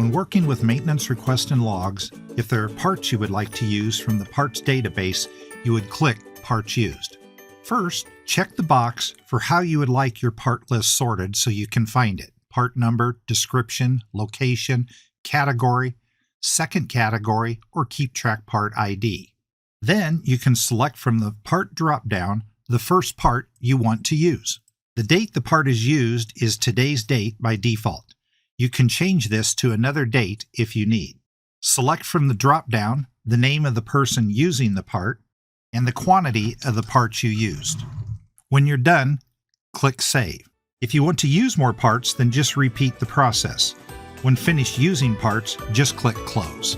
When working with maintenance requests and logs, if there are parts you would like to use from the parts database, you would click Parts Used. First, check the box for how you would like your part list sorted so you can find it: part number, description, location, category, second category, or keep track part ID. Then you can select from the part drop-down the first part you want to use. The date the part is used is today's date by default. You can change this to another date if you need. Select from the drop-down the name of the person using the part and the quantity of the parts you used. When you're done, click Save. If you want to use more parts, then just repeat the process. When finished using parts, just click Close.